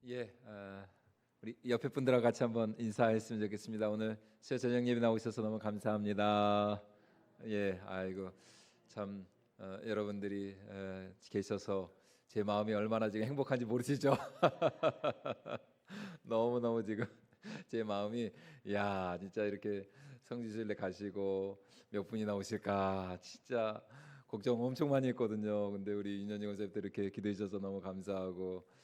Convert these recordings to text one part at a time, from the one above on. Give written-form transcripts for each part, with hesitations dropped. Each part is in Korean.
예, 우리 옆에 분들하고 같이 한번 인사했으면 좋겠습니다. 오늘 수요 저녁 예배 나오셔서 너무 감사합니다. 예, 아이고 참 여러분들이 계셔서 제 마음이 얼마나 지금 행복한지 모르시죠? 너무 너무 지금 제 마음이 야 진짜 이렇게 성지순례 가시고 몇 분이나 오실까 진짜 걱정 엄청 많이 했거든요. 근데 우리 윤현이 권사님도 이렇게 기도해 주셔서 너무 감사하고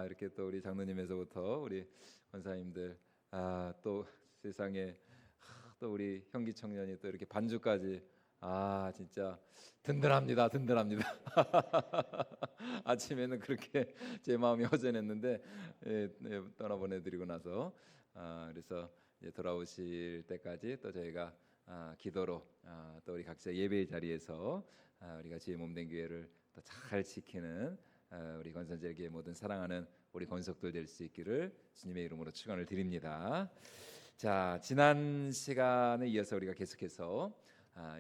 이렇게 또 우리 장로님에서부터 우리 권사님들 또 세상에 또 우리 형기 청년이 또 이렇게 반주까지 진짜 든든합니다. 든든합니다. 아침에는 그렇게 제 마음이 허전했는데 떠나보내드리고 나서 그래서 이제 돌아오실 때까지 또 저희가 기도로 또 우리 각자 예배의 자리에서 우리가 주의 몸된 교회를 또 잘 지키는 우리 권선재에게 모든 사랑하는 우리 권속들 될 수 있기를 주님의 이름으로 축원을 드립니다. 자, 지난 시간에 이어서 우리가 계속해서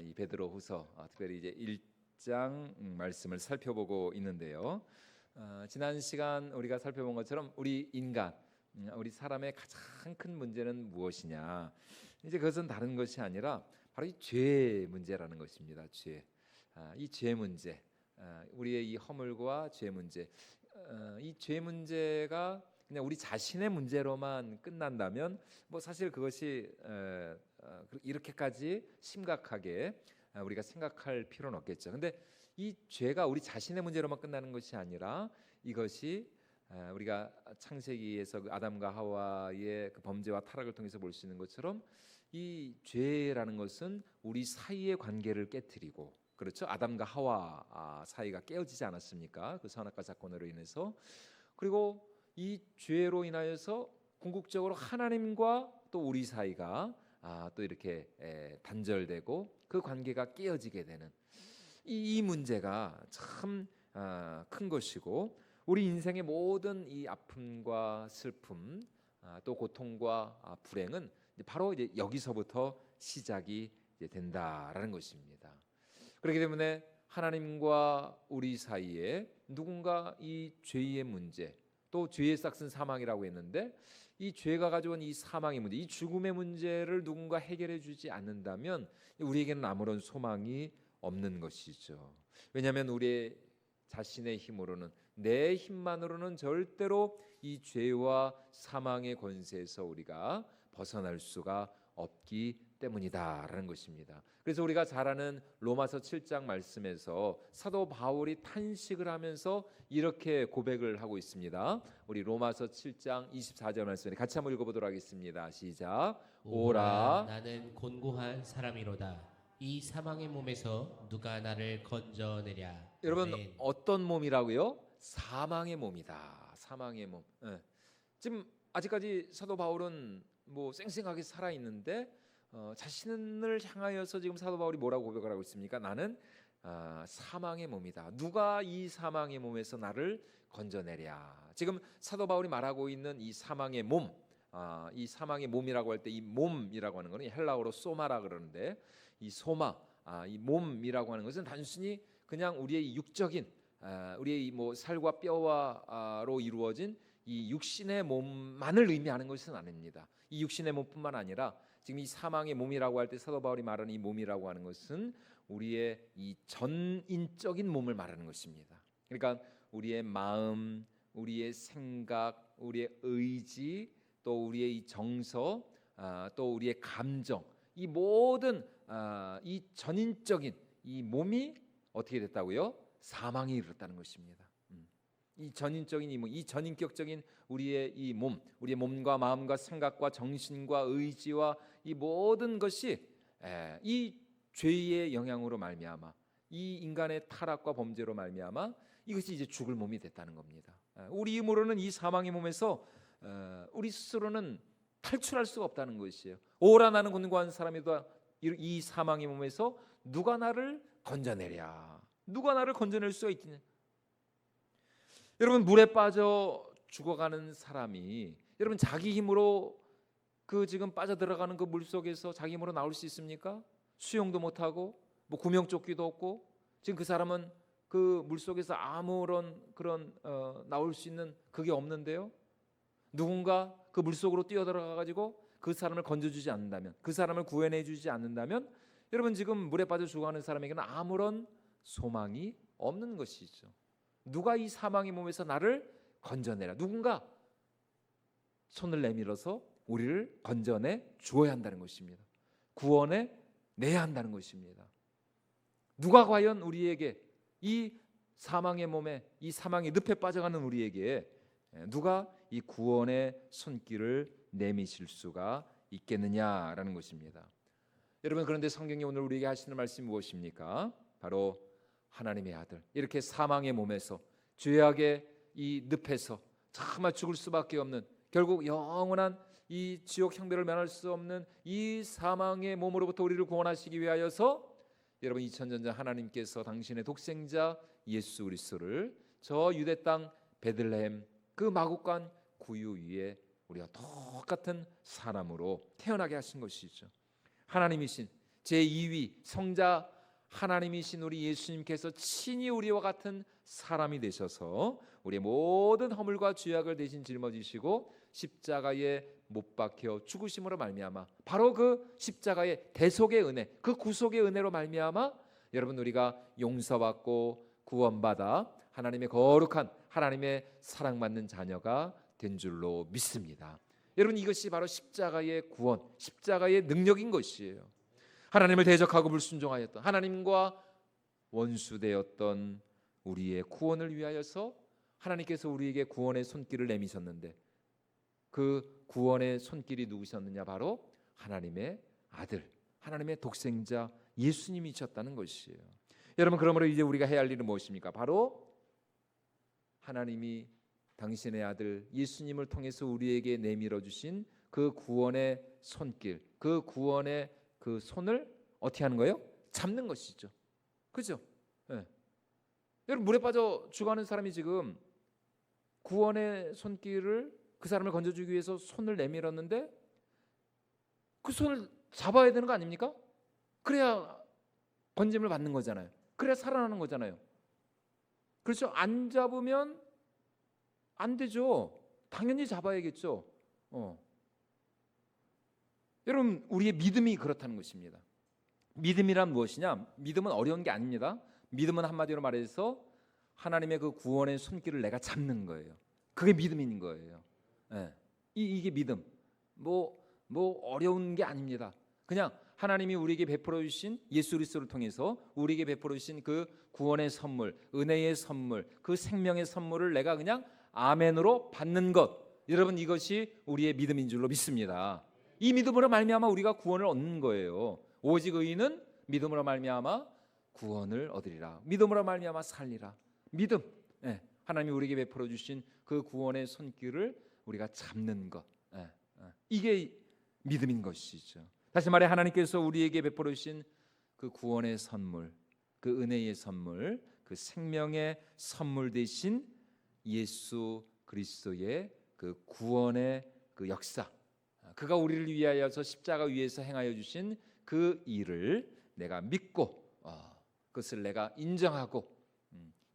이 베드로후서 특별히 이제 1장 말씀을 살펴보고 있는데요. 지난 시간 우리가 살펴본 것처럼 우리 인간, 우리 사람의 가장 큰 문제는 무엇이냐? 이제 그것은 다른 것이 아니라 바로 이 죄의 문제라는 것입니다. 죄, 이 죄 문제, 우리의 이 허물과 죄 문제, 이 죄 문제가 그냥 우리 자신의 문제로만 끝난다면 뭐 사실 그것이 이렇게까지 심각하게 우리가 생각할 필요는 없겠죠. 근데 이 죄가 우리 자신의 문제로만 끝나는 것이 아니라 이것이 우리가 창세기에서 그 아담과 하와의 그 범죄와 타락을 통해서 볼 수 있는 것처럼 이 죄라는 것은 우리 사이의 관계를 깨뜨리고, 그렇죠? 아담과 하와 사이가 깨어지지 않았습니까? 그 선악과 사건으로 인해서. 그리고 이 죄로 인하여서 궁극적으로 하나님과 또 우리 사이가 또 이렇게 단절되고 그 관계가 깨어지게 되는 이 문제가 참 큰 것이고, 우리 인생의 모든 이 아픔과 슬픔, 또 고통과 불행은 바로 이제 여기서부터 시작이 된다라는 것입니다. 그렇기 때문에 하나님과 우리 사이에 누군가 이 죄의 문제, 또 죄의 싹슨 사망이라고 했는데 이 죄가 가져온 이 사망의 문제, 이 죽음의 문제를 누군가 해결해 주지 않는다면 우리에게는 아무런 소망이 없는 것이죠. 왜냐하면 우리 자신의 힘으로는, 내 힘만으로는 절대로 이 죄와 사망의 권세에서 우리가 벗어날 수가 없기 때문이다라는 것입니다. 그래서 우리가 잘 아는 로마서 7장 말씀에서 사도 바울이 탄식을 하면서 이렇게 고백을 하고 있습니다. 우리 로마서 7장 24절 말씀 같이 한번 읽어보도록 하겠습니다. 시작. 오라 나는 곤고한 사람이로다. 이 사망의 몸에서 누가 나를 건져내랴. 여러분, 아멘. 어떤 몸이라고요? 사망의 몸이다. 사망의 몸. 지금 아직까지 사도 바울은 뭐 쌩쌩하게 살아 있는데 자신을 향하여서 지금 사도 바울이 뭐라고 고백을 하고 있습니까? 나는 사망의 몸이다. 누가 이 사망의 몸에서 나를 건져내랴. 지금 사도 바울이 말하고 있는 이 사망의 몸, 이 사망의 몸이라고 할 때 이 몸이라고 하는 것은 헬라어로 소마라 그러는데, 이 소마, 이 몸이라고 하는 것은 단순히 그냥 우리의 육적인, 우리의 뭐 살과 뼈와로 이루어진 이 육신의 몸만을 의미하는 것은 아닙니다. 이 육신의 몸뿐만 아니라 지금 이 사망의 몸이라고 할 때 사도 바울이 말하는 이 몸이라고 하는 것은 우리의 이 전인적인 몸을 말하는 것입니다. 그러니까 우리의 마음, 우리의 생각, 우리의 의지, 또 우리의 이 정서, 또 우리의 감정, 이 모든 이 전인적인 이 몸이 어떻게 됐다고요? 사망에 이르렀다는 것입니다. 이 전인적인 이 전인격적인 우리의 이 몸, 우리의 몸과 마음과 생각과 정신과 의지와 이 모든 것이 이 죄의 영향으로 말미암아, 이 인간의 타락과 범죄로 말미암아 이것이 이제 죽을 몸이 됐다는 겁니다. 우리 힘으로는 이 사망의 몸에서 우리 스스로는 탈출할 수가 없다는 것이에요. 오라 나는 곤고한 사람이다. 이 사망의 몸에서 누가 나를 건져내랴. 누가 나를 건져낼 수가 있느냐. 여러분, 물에 빠져 죽어가는 사람이 여러분 자기 힘으로 그 지금 빠져들어가는 그 물속에서 자기 힘으로 나올 수 있습니까? 수영도 못하고 뭐 구명조끼도 없고, 지금 그 사람은 그 물속에서 아무런 그런 나올 수 있는 그게 없는데요. 누군가 그 물속으로 뛰어들어가 가지고 그 사람을 건져주지 않는다면, 그 사람을 구해내주지 않는다면 여러분 지금 물에 빠져 죽어가는 사람에게는 아무런 소망이 없는 것이죠. 누가 이 사망의 몸에서 나를 건져내라. 누군가 손을 내밀어서 우리를 건져내 주어야 한다는 것입니다. 구원해 내야 한다는 것입니다. 누가 과연 우리에게 이 사망의 몸에, 이 사망의 늪에 빠져가는 우리에게 누가 이 구원의 손길을 내미실 수가 있겠느냐라는 것입니다. 여러분, 그런데 성경이 오늘 우리에게 하시는 말씀이 무엇입니까? 바로 하나님의 아들, 이렇게 사망의 몸에서, 죄악의 이 늪에서 정말 죽을 수밖에 없는, 결국 영원한 이 지옥 형벌을 면할 수 없는 이 사망의 몸으로부터 우리를 구원하시기 위하여서 여러분 2000년 전 하나님께서 당신의 독생자 예수 그리스도를 저 유대 땅 베들레헴 그 마국간 구유 위에 우리가 똑같은 사람으로 태어나게 하신 것이죠. 하나님이신 제2위 성자 하나님이신 우리 예수님께서 친히 우리와 같은 사람이 되셔서 우리의 모든 허물과 죄악을 대신 짊어지시고 십자가에 못 박혀 죽으심으로 말미암아, 바로 그 십자가의 대속의 은혜, 그 구속의 은혜로 말미암아 여러분 우리가 용서받고 구원받아 하나님의 거룩한, 하나님의 사랑받는 자녀가 된 줄로 믿습니다. 여러분, 이것이 바로 십자가의 구원, 십자가의 능력인 것이에요. 하나님을 대적하고 불순종하였던, 하나님과 원수되었던 우리의 구원을 위하여서 하나님께서 우리에게 구원의 손길을 내미셨는데, 그 구원의 손길이 누구셨느냐? 바로 하나님의 아들, 하나님의 독생자 예수님이셨다는 것이에요. 여러분, 그러므로 이제 우리가 해야 할 일은 무엇입니까? 바로 하나님이 당신의 아들 예수님을 통해서 우리에게 내밀어 주신 그 구원의 손길, 그 구원의 그 손을 어떻게 하는 거예요? 잡는 것이죠. 그렇죠? 네. 여러분, 물에 빠져 죽어가는 사람이 지금 구원의 손길을, 그 사람을 건져주기 위해서 손을 내밀었는데 그 손을 잡아야 되는 거 아닙니까? 그래야 건짐을 받는 거잖아요. 그래야 살아나는 거잖아요. 그렇죠? 안 잡으면 안 되죠. 당연히 잡아야겠죠. 여러분, 우리의 믿음이 그렇다는 것입니다. 믿음이란 무엇이냐? 믿음은 어려운 게 아닙니다. 믿음은 한마디로 말해서 하나님의 그 구원의 손길을 내가 잡는 거예요. 그게 믿음인 거예요. 네. 이게 믿음. 뭐 어려운 게 아닙니다. 그냥 하나님이 우리에게 베풀어 주신 예수 그리스도를 통해서 우리에게 베풀어 주신 그 구원의 선물, 은혜의 선물, 그 생명의 선물을 내가 그냥 아멘으로 받는 것. 여러분, 이것이 우리의 믿음인 줄로 믿습니다. 이 믿음으로 말미암아 우리가 구원을 얻는 거예요. 오직 의인은 믿음으로 말미암아 구원을 얻으리라. 믿음으로 말미암아 살리라. 믿음. 네. 하나님이 우리에게 베풀어 주신 그 구원의 손길을 우리가 잡는 것. 이게 믿음인 것이죠. 다시 말해, 하나님께서 우리에게 베풀어 주신 그 구원의 선물, 그 은혜의 선물, 그 생명의 선물 대신 예수 그리스도의 그 구원의 그 역사, 그가 우리를 위하여서 십자가 위에서 행하여 주신 그 일을 내가 믿고 그것을 내가 인정하고,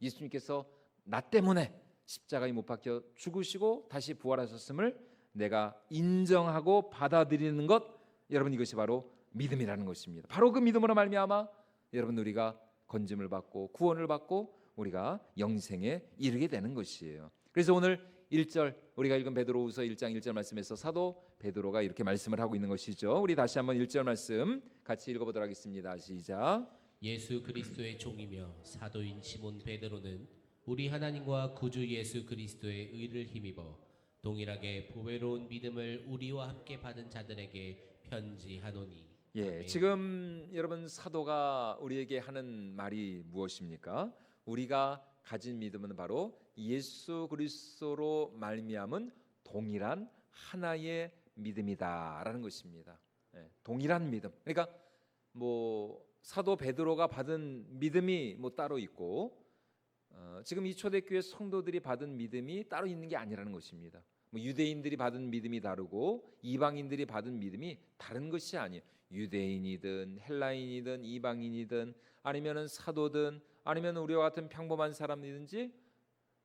예수님께서 나 때문에 십자가에 못 박혀 죽으시고 다시 부활하셨음을 내가 인정하고 받아들이는 것, 여러분, 이것이 바로 믿음이라는 것입니다. 바로 그 믿음으로 말미암아 여러분 우리가 건짐을 받고 구원을 받고 우리가 영생에 이르게 되는 것이에요. 그래서 오늘 1절 우리가 읽은 베드로후서 1장 1절 말씀에서 사도 베드로가 이렇게 말씀을 하고 있는 것이죠. 우리 다시 한번 1절 말씀 같이 읽어보도록 하겠습니다. 시작. 예수 그리스도의 종이며 사도인 시몬 베드로는 우리 하나님과 구주 예수 그리스도의 의를 힘입어 동일하게 보배로운 믿음을 우리와 함께 받은 자들에게 편지하노니. 예, 아멘. 지금 여러분 사도가 우리에게 하는 말이 무엇입니까? 우리가 가진 믿음은 바로 예수 그리스도로 말미암은 동일한 하나의 믿음이다라는 것입니다. 예, 동일한 믿음. 그러니까 뭐 사도 베드로가 받은 믿음이 뭐 따로 있고 지금 이 초대교회 성도들이 받은 믿음이 따로 있는 게 아니라는 것입니다. 뭐 유대인들이 받은 믿음이 다르고 이방인들이 받은 믿음이 다른 것이 아니에요. 유대인이든 헬라인이든 이방인이든 아니면은 사도든 아니면 우리와 같은 평범한 사람이든지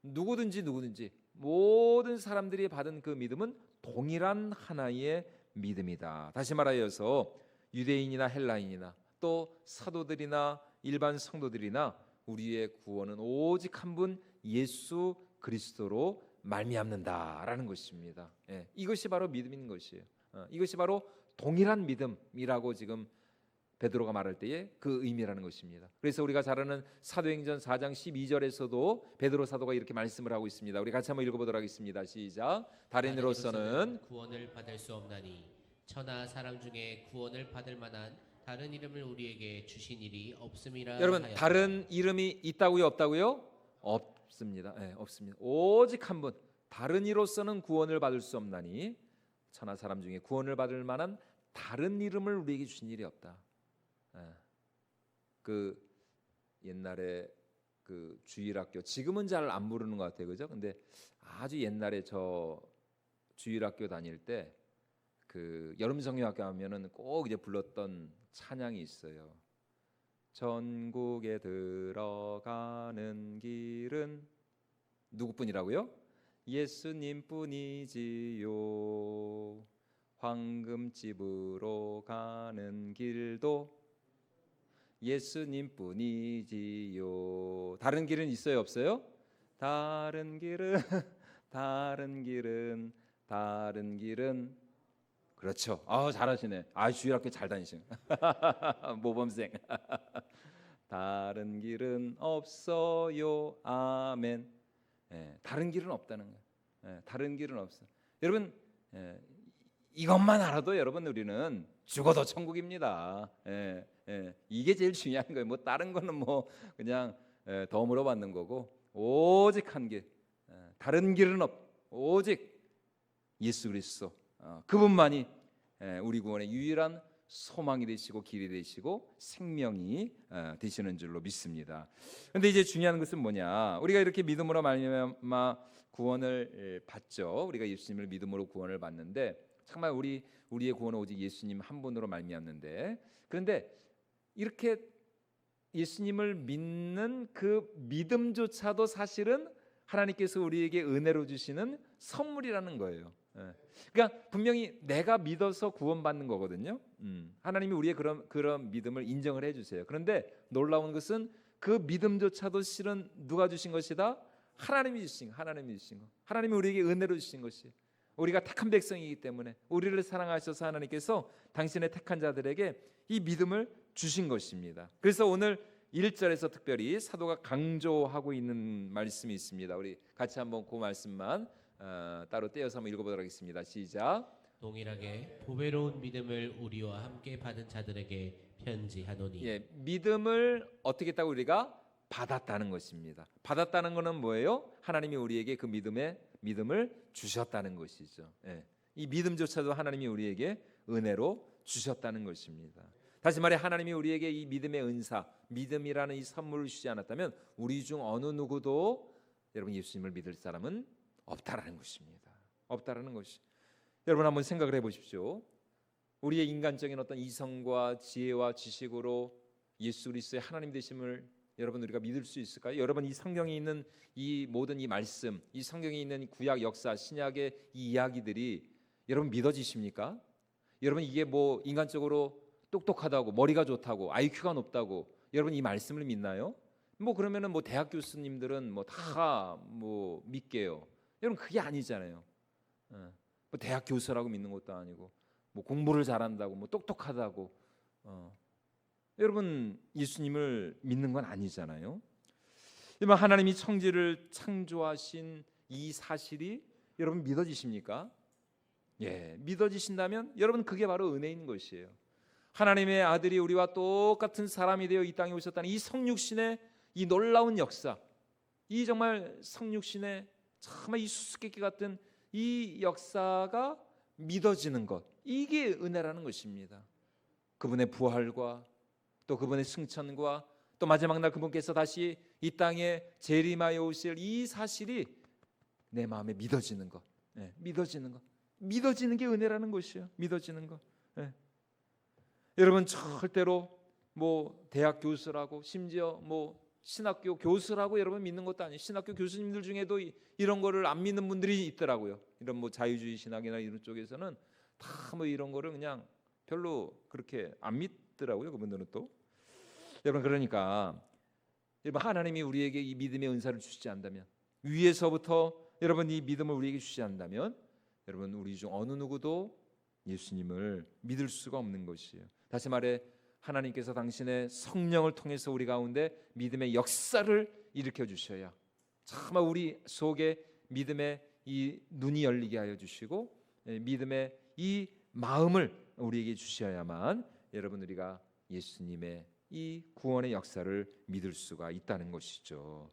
누구든지 모든 사람들이 받은 그 믿음은 동일한 하나의 믿음이다. 다시 말하여서 유대인이나 헬라인이나 또 사도들이나 일반 성도들이나 우리의 구원은 오직 한 분 예수 그리스도로 말미암는다라는 것입니다. 예, 이것이 바로 믿음인 것이에요. 이것이 바로 동일한 믿음이라고 지금 베드로가 말할 때의 그 의미라는 것입니다. 그래서 우리가 잘 아는 사도행전 4장 12절에서도 베드로 사도가 이렇게 말씀을 하고 있습니다. 우리 같이 한번 읽어보도록 하겠습니다. 시작. 다른 이로서는 구원을 받을 수 없나니 천하 사람 중에 구원을 받을 만한 다른 이름을 우리에게 주신 일이 없음이라 여러분 하였다. 다른 이름이 있다고요? 없다고요? 없습니다. 네, 없습니다. 오직 한 분, 다른 이로서는 구원을 받을 수 없나니 천하 사람 중에 구원을 받을 만한 다른 이름을 우리에게 주신 일이 없다. 그 옛날에 그 주일학교, 지금은 잘 안 부르는 것 같아요, 그죠? 근데 아주 옛날에 저 주일학교 다닐 때 그 여름성경학교 하면은 꼭 이제 불렀던 찬양이 있어요. 전국에 들어가는 길은 누구뿐이라고요? 예수님뿐이지요. 황금집으로 가는 길도 예수님뿐이지요. 다른 길은 있어요, 없어요? 다른 길은 다른 길은 그렇죠. 잘하시네. 주일학교 잘 다니시네. 모범생. 다른 길은 없어요. 아멘. 다른 길은 없다는 거예요. 다른 길은 없어. 여러분, 이것만 알아도 여러분 우리는 죽어도 천국입니다. 이게 제일 중요한 거예요. 뭐 다른 거는 뭐 그냥 덤으로 받는 거고 오직 한 길, 다른 길은 오직 예수 그리스도 그분만이 우리 구원의 유일한 소망이 되시고 길이 되시고 생명이 되시는 줄로 믿습니다. 그런데 이제 중요한 것은 뭐냐? 우리가 이렇게 믿음으로 말미암아 구원을 받죠. 우리가 예수님을 믿음으로 구원을 받는데 정말 우리의 구원은 오직 예수님 한 분으로 말미암는데, 그런데 이렇게 예수님을 믿는 그 믿음조차도 사실은 하나님께서 우리에게 은혜로 주시는 선물이라는 거예요. 그러니까 분명히 내가 믿어서 구원받는 거거든요. 하나님이 우리의 그런 믿음을 인정을 해주세요. 그런데 놀라운 것은 그 믿음조차도 실은 누가 주신 것이다? 하나님이 주신 거. 하나님이 우리에게 은혜로 주신 것이. 우리가 택한 백성이기 때문에 우리를 사랑하셔서 하나님께서 당신의 택한 자들에게 이 믿음을 주신 것입니다. 그래서 오늘 1절에서 특별히 사도가 강조하고 있는 말씀이 있습니다. 우리 같이 한번 그 말씀만 따로 떼어서 한번 읽어보도록 하겠습니다. 시작. 동일하게 보배로운 믿음을 우리와 함께 받은 자들에게 편지하노니. 믿음을 어떻게 했다고 우리가 받았다는 것입니다. 받았다는 것은 뭐예요? 하나님이 우리에게 그 믿음을 주셨다는 것이죠. 이 믿음조차도 하나님이 우리에게 은혜로 주셨다는 것입니다. 다시 말해 하나님이 우리에게 이 믿음의 은사, 믿음이라는 이 선물을 주지 않았다면 우리 중 어느 누구도 여러분 예수님을 믿을 사람은 없다라는 것입니다. 없다라는 것이. 여러분 한번 생각을 해보십시오. 우리의 인간적인 어떤 이성과 지혜와 지식으로 예수 그리스도의 하나님 되심을 여러분 우리가 믿을 수 있을까요? 여러분 이 성경에 있는 이 모든 이 말씀, 이 성경에 있는 구약 역사, 신약의 이 이야기들이 여러분 믿어지십니까? 여러분 이게 뭐 인간적으로 똑똑하다고, 머리가 좋다고, IQ가 높다고 여러분 이 말씀을 믿나요? 뭐 그러면은 뭐 대학 교수님들은 뭐 다 뭐 믿게요. 여러분 그게 아니잖아요. 뭐 대학 교수라고 믿는 것도 아니고 뭐 공부를 잘한다고 뭐 똑똑하다고 여러분 예수님을 믿는 건 아니잖아요. 여러분 하나님이 천지를 창조하신 이 사실이 여러분 믿어지십니까? 믿어지신다면 여러분 그게 바로 은혜인 것이에요. 하나님의 아들이 우리와 똑같은 사람이 되어 이 땅에 오셨다는 이 성육신의 이 놀라운 역사, 이 정말 성육신의 정말 이 수수께끼 같은 이 역사가 믿어지는 것, 이게 은혜라는 것입니다. 그분의 부활과 또 그분의 승천과 또 마지막 날 그분께서 다시 이 땅에 재림하여 오실 이 사실이 내 마음에 믿어지는 것, 믿어지는 게 은혜라는 것이에요. 믿어지는 것. 여러분 절대로 뭐 대학 교수라고 심지어 뭐 신학교 교수라고 여러분 믿는 것도 아니에요. 신학교 교수님들 중에도 이런 거를 안 믿는 분들이 있더라고요. 이런 뭐 자유주의 신학이나 이런 쪽에서는 다 뭐 이런 거를 그냥 별로 그렇게 안 믿더라고요. 그분들은 또. 여러분 그러니까 여러분 하나님이 우리에게 이 믿음의 은사를 주시지 않다면, 위에서부터 여러분 이 믿음을 우리에게 주시지 않다면 여러분 우리 중 어느 누구도 예수님을 믿을 수가 없는 것이에요. 다시 말해 하나님께서 당신의 성령을 통해서 우리 가운데 믿음의 역사를 일으켜 주셔야 정말 우리 속에 믿음의 이 눈이 열리게 하여 주시고 믿음의 이 마음을 우리에게 주셔야만 여러분 우리가 예수님의 이 구원의 역사를 믿을 수가 있다는 것이죠.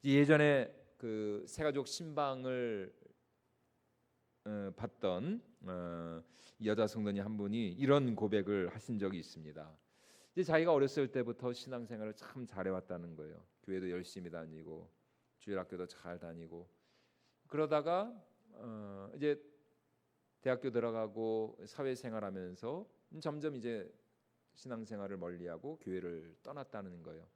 예전에 그 새가족 신방을 봤던 여자 성도님 한 분이 이런 고백을 하신 적이 있습니다. 이제 자기가 어렸을 때부터 신앙생활을 참 잘해왔다는 거예요. 교회도 열심히 다니고 주일학교도 잘 다니고 그러다가 이제 대학교 들어가고 사회생활하면서 점점 이제 신앙생활을 멀리하고 교회를 떠났다는 거예요.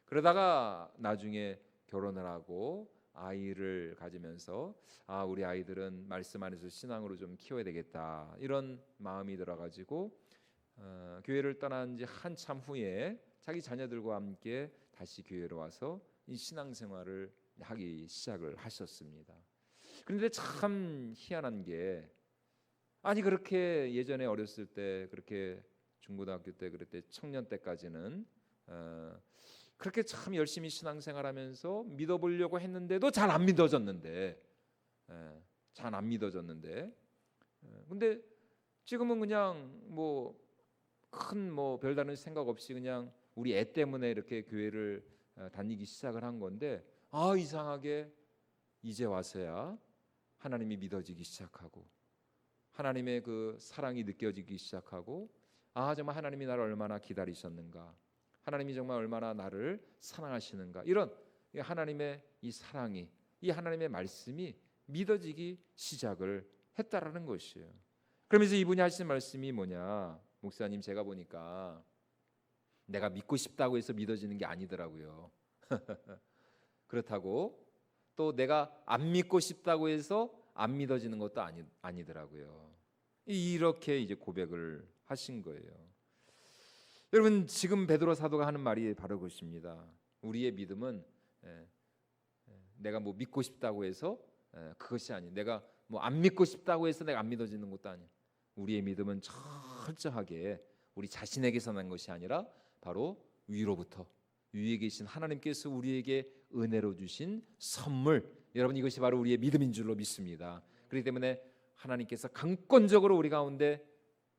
그러다가 나중에 결혼을 하고 아이를 가지면서 우리 아이들은 말씀 안에서 신앙으로 좀 키워야 되겠다 이런 마음이 들어가지고 교회를 떠난 지 한참 후에 자기 자녀들과 함께 다시 교회로 와서 이 신앙생활을 하기 시작을 하셨습니다. 그런데 참 희한한 게 그렇게 예전에 어렸을 때 그렇게 중고등학교 때 그랬대 청년 때까지는 그렇게 참 열심히 신앙생활하면서 믿어보려고 했는데도 잘 안 믿어졌는데 근데 지금은 그냥 뭐 큰 뭐 별다른 생각 없이 그냥 우리 애 때문에 이렇게 교회를 다니기 시작을 한 건데 이상하게 이제 와서야 하나님이 믿어지기 시작하고 하나님의 그 사랑이 느껴지기 시작하고 정말 하나님이 나를 얼마나 기다리셨는가, 하나님이 정말 얼마나 나를 사랑하시는가, 이런 하나님의 이 사랑이, 이 하나님의 말씀이 믿어지기 시작을 했다라는 것이에요. 그러면서 이분이 하신 말씀이 뭐냐, 목사님 제가 보니까 내가 믿고 싶다고 해서 믿어지는 게 아니더라고요. 그렇다고 또 내가 안 믿고 싶다고 해서 안 믿어지는 것도 아니더라고요. 이렇게 이제 고백을 하신 거예요. 여러분 지금 베드로 사도가 하는 말이 바로 그것입니다. 우리의 믿음은 내가 뭐 믿고 싶다고 해서 그것이 아니, 내가 뭐 안 믿고 싶다고 해서 내가 안 믿어지는 것도 아니. 우리의 믿음은 철저하게 우리 자신에게서 난 것이 아니라 바로 위로부터, 위에 계신 하나님께서 우리에게 은혜로 주신 선물, 여러분 이것이 바로 우리의 믿음인 줄로 믿습니다. 그렇기 때문에 하나님께서 강권적으로 우리 가운데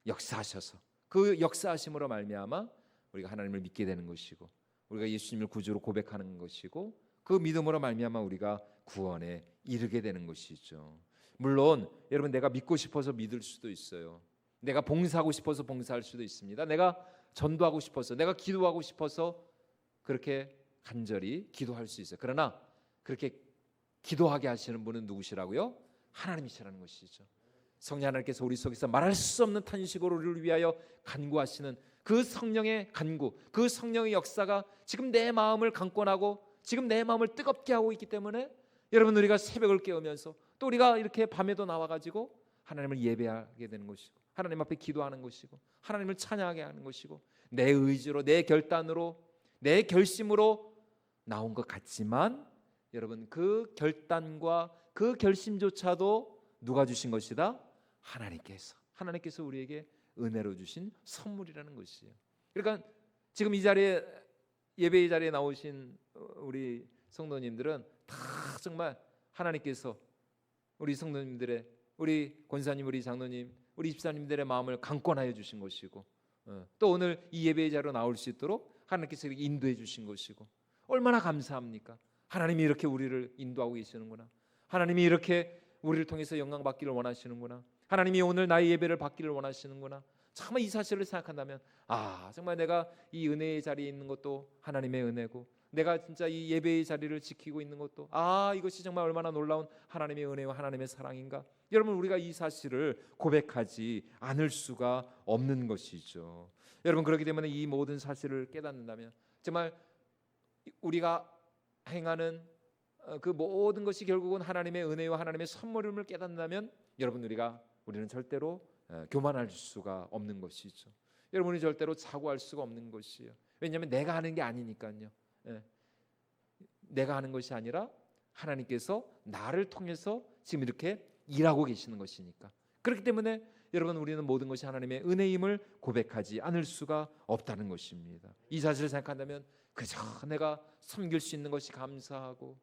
역사하셔서 그 역사하심으로 말미암아 우리가 하나님을 믿게 되는 것이고 우리가 예수님을 구주로 고백하는 것이고 그 믿음으로 말미암아 우리가 구원에 이르게 되는 것이죠. 물론 여러분 내가 믿고 싶어서 믿을 수도 있어요. 내가 봉사하고 싶어서 봉사할 수도 있습니다. 내가 전도하고 싶어서, 내가 기도하고 싶어서 그렇게 간절히 기도할 수 있어요. 그러나 그렇게 기도하게 하시는 분은 누구시라고요? 하나님이시라는 것이죠. 성령 하나님께서 우리 속에서 말할 수 없는 탄식으로 우리를 위하여 간구하시는 그 성령의 간구, 그 성령의 역사가 지금 내 마음을 강권하고 지금 내 마음을 뜨겁게 하고 있기 때문에 여러분 우리가 새벽을 깨우면서 또 우리가 이렇게 밤에도 나와가지고 하나님을 예배하게 되는 것이고 하나님 앞에 기도하는 것이고 하나님을 찬양하게 하는 것이고 내 의지로, 내 결단으로, 내 결심으로 나온 것 같지만 여러분 그 결단과 그 결심조차도 누가 주신 것이다? 하나님께서 우리에게 은혜로 주신 선물이라는 것이에요. 그러니까 지금 이 자리에, 예배의 자리에 나오신 우리 성도님들은 다 정말 하나님께서 우리 성도님들의, 우리 권사님, 우리 장로님, 우리 집사님들의 마음을 강권하여 주신 것이고 또 오늘 이 예배의 자리로 나올 수 있도록 하나님께서 이렇게 인도해 주신 것이고 얼마나 감사합니까? 하나님이 이렇게 우리를 인도하고 계시는구나. 하나님이 이렇게 우리를 통해서 영광 받기를 원하시는구나. 하나님이 오늘 나의 예배를 받기를 원하시는구나. 정말 이 사실을 생각한다면 정말 내가 이 은혜의 자리에 있는 것도 하나님의 은혜고 내가 진짜 이 예배의 자리를 지키고 있는 것도 이것이 정말 얼마나 놀라운 하나님의 은혜와 하나님의 사랑인가. 여러분 우리가 이 사실을 고백하지 않을 수가 없는 것이죠. 여러분 그렇기 때문에 이 모든 사실을 깨닫는다면 정말 우리가 행하는 그 모든 것이 결국은 하나님의 은혜와 하나님의 선물임을 깨닫는다면 여러분 우리는 절대로 교만할 수가 없는 것이죠. 여러분이 절대로 사고할 수가 없는 것이에요. 왜냐하면 내가 하는 게 아니니까요. 내가 하는 것이 아니라 하나님께서 나를 통해서 지금 이렇게 일하고 계시는 것이니까. 그렇기 때문에 여러분 우리는 모든 것이 하나님의 은혜임을 고백하지 않을 수가 없다는 것입니다. 이 사실을 생각한다면 그저 내가 섬길 수 있는 것이 감사하고,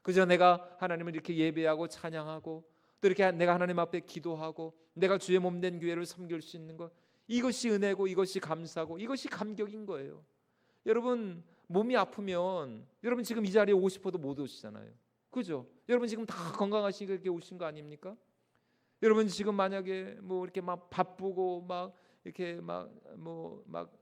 그저 내가 하나님을 이렇게 예배하고 찬양하고, 또 이렇게 내가 하나님 앞에 기도하고 내가 주의 몸된 교회를 섬길 수 있는 것, 이것이 은혜고 이것이 감사고 이것이 감격인 거예요. 여러분 몸이 아프면 여러분 지금 이 자리에 오고 싶어도 못 오시잖아요. 그죠? 여러분 지금 다 건강하시니까 이렇게 오신 거 아닙니까? 여러분 지금 만약에 뭐 이렇게 막 바쁘고 막 이렇게 막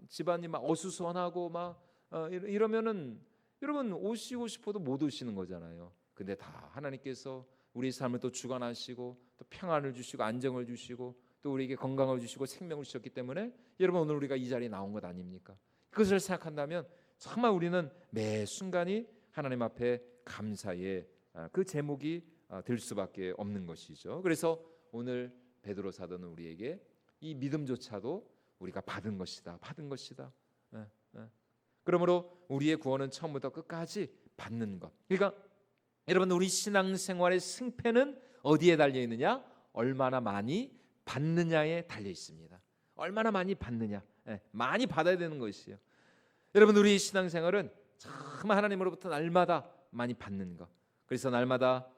집안이 막 어수선하고 막 이러면은 여러분 오시고 싶어도 못 오시는 거잖아요. 근데 다 하나님께서 우리 삶을 또 주관하시고 또 평안을 주시고 안정을 주시고 또 우리에게 건강을 주시고 생명을 주셨기 때문에 여러분 오늘 우리가 이 자리에 나온 것 아닙니까? 그것을 생각한다면 정말 우리는 매 순간이 하나님 앞에 감사의 그 제목이 될 수밖에 없는 것이죠. 그래서 오늘 베드로 사도는 우리에게 이 믿음조차도 우리가 받은 것이다. 그러므로 우리의 구원은 처음부터 끝까지 받는 것. 그러니까 여러분 우리 신앙생활의 승패는 어디에 달려 있느냐? 얼마나 많이 받느냐에 달려 있습니다. 얼마나 많이 받느냐. 많이 받아야 되는 것이에요. 여러분 우리 신앙생활은 참 하나님으로부터 날마다 많이 받는 것. 그래서 날마다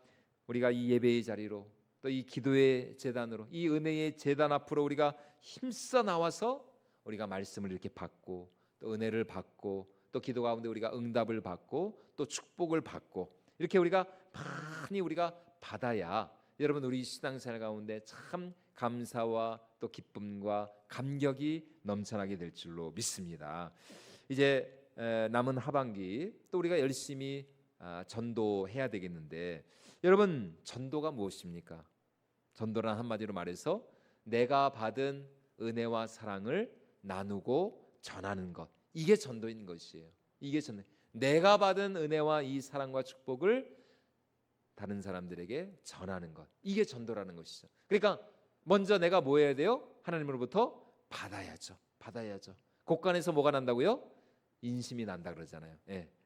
우리가 이 예배의 자리로 또 이 기도의 제단으로 이 은혜의 제단 앞으로 우리가 힘써 나와서 우리가 말씀을 이렇게 받고 또 은혜를 받고 또 기도 가운데 우리가 응답을 받고 또 축복을 받고 이렇게 우리가 많이 우리가 받아야 여러분 우리 신앙생활 가운데 참 감사와 또 기쁨과 감격이 넘쳐나게 될 줄로 믿습니다. 이제 남은 하반기 또 우리가 열심히 전도해야 되겠는데 여러분 전도가 무엇입니까? 전도란 한마디로 말해서 내가 받은 은혜와 사랑을 나누고 전하는 것, 이게 전도인 것이에요. 이게 전도. 내가 받은 은혜와 이 사랑과 축복을 다른 사람들에게 전하는 것, 이게 전도라는 것이죠. 그러니까 먼저 내가 뭐 해야 돼요? 하나님으로부터 받아야죠. 곳간에서 뭐가 난다고요? 인심이 난다 그러잖아요.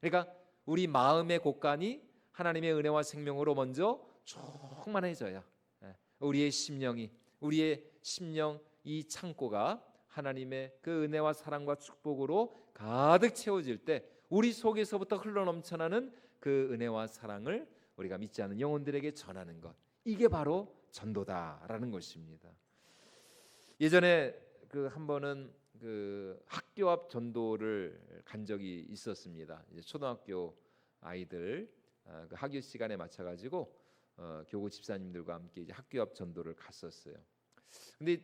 그러니까 우리 마음의 곳간이 하나님의 은혜와 생명으로 먼저 충만해져야 우리의 심령 이 창고가 하나님의 그 은혜와 사랑과 축복으로 가득 채워질 때 우리 속에서부터 흘러넘쳐나는 그 은혜와 사랑을 우리가 믿지 않는 영혼들에게 전하는 것, 이게 바로 전도다라는 것입니다. 예전에 한 번은 학교 앞 전도를 간 적이 있었습니다. 이제 초등학교 아이들 그 학교 시간에 맞춰가지고 교구 집사님들과 함께 이제 학교 앞 전도를 갔었어요. 근데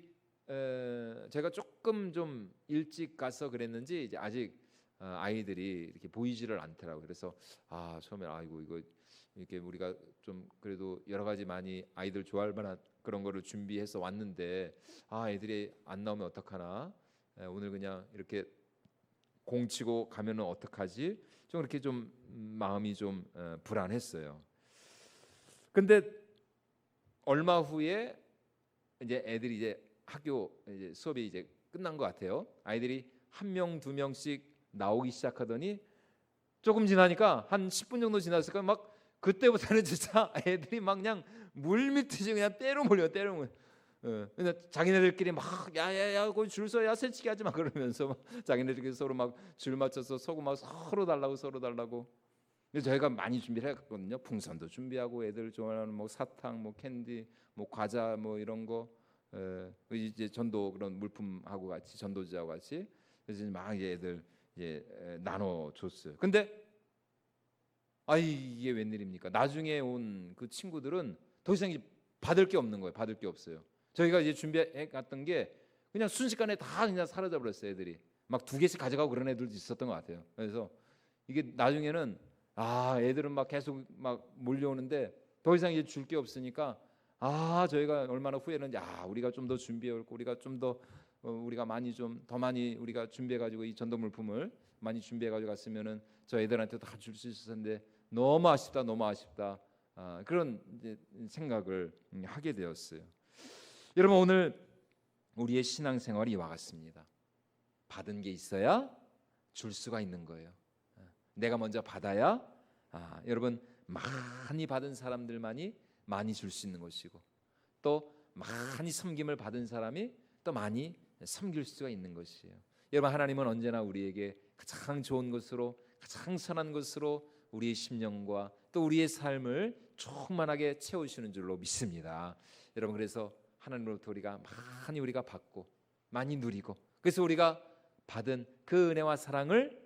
제가 조금 좀 일찍 가서 그랬는지 이제 아직 아이들이 이렇게 보이지를 않더라고요. 그래서 처음에 아이고 이거 이렇게 우리가 좀 그래도 여러 가지 많이 아이들 좋아할 만한 그런 거를 준비해서 왔는데 애들이 안 나오면 어떡하나, 오늘 그냥 이렇게 공치고 가면은 어떡하지? 좀 이렇게 좀 마음이 좀 불안했어요. 근데 얼마 후에 이제 애들이 이제 학교 이제 수업이 이제 끝난 것 같아요. 아이들이 한 명, 두 명씩 나오기 시작하더니 조금 지나니까 한 10분 정도 지났을까 막 그때부터는 진짜 애들이 막 그냥 물밀듯이 그냥 때로 몰려. 근데 자기네들끼리 막 야야야 거기 줄 서, 야 새치기 하지 마 그러면서 막 자기네들끼리 서로 막 줄 맞춰서 서고 막 서로 달라고. 근데 저희가 많이 준비를 했거든요. 풍선도 준비하고 애들 좋아하는 뭐 사탕, 뭐 캔디, 뭐 과자, 뭐 이런 거, 이제 전도 그런 물품하고 같이 전도지하고 같이 그래서 막 애들 나눠 줬어요. 근데 이게 웬일입니까? 나중에 온 그 친구들은 더 이상 이제 받을 게 없는 거예요. 받을 게 없어요. 저희가 이제 준비해 갔던 게 그냥 순식간에 다 그냥 사라져 버렸어요. 애들이 막 2개씩 가져가고 그런 애들도 있었던 것 같아요. 그래서 이게 나중에는 애들은 막 계속 막 몰려오는데 더 이상 이제 줄 게 없으니까 저희가 얼마나 후회했는지 우리가 좀 더 준비해 올 거, 우리가 좀 더 우리가 많이 좀 더 많이 우리가 준비해 가지고 이 전도 물품을 많이 준비해 가지고 갔으면은 저 애들한테 다 줄 수 있을 텐데 너무 아쉽다, 너무 아쉽다. 그런 이제 생각을 하게 되었어요. 여러분, 오늘 우리의 신앙생활이 이와 같습니다. 받은 게 있어야 줄 수가 있는 거예요. 내가 먼저 받아야 여러분 많이 받은 사람들만이 많이 줄 수 있는 것이고, 또 많이 섬김을 받은 사람이 또 많이 섬길 수가 있는 것이에요. 여러분, 하나님은 언제나 우리에게 가장 좋은 것으로, 가장 선한 것으로 우리의 심령과 또 우리의 삶을 충만하게 채우시는 줄로 믿습니다. 여러분, 그래서 하나님으로부터 우리가 받고 많이 누리고, 그래서 우리가 받은 그 은혜와 사랑을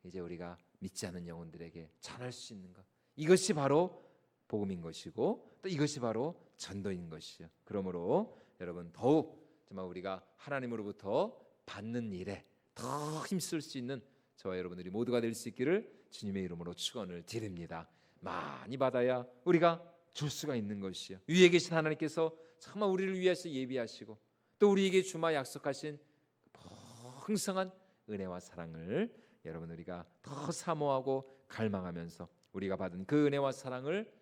이제 우리가 믿지 않는 영혼들에게 전할 수 있는 것, 이것이 바로 복음인 것이고, 또 이것이 바로 전도인 것이요. 그러므로 여러분, 더욱 정말 우리가 하나님으로부터 받는 일에 더 힘쓸 수 있는 저와 여러분들이 모두가 될 수 있기를 주님의 이름으로 축원을 드립니다. 많이 받아야 우리가 줄 수가 있는 것이요. 위에 계신 하나님께서 정말 우리를 위해서 예비하시고, 또 우리에게 주마 약속하신 풍성한 은혜와 사랑을 여러분 우리가 더 사모하고 갈망하면서 우리가 받은 그 은혜와 사랑을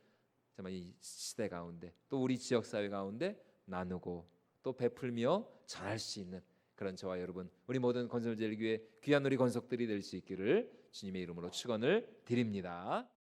정말 이 시대 가운데, 또 우리 지역 사회 가운데 나누고 또 베풀며 전할 수 있는 그런 저와 여러분, 우리 모든 건설제일교회 귀한 우리 권속들이 될 수 있기를 주님의 이름으로 축원을 드립니다.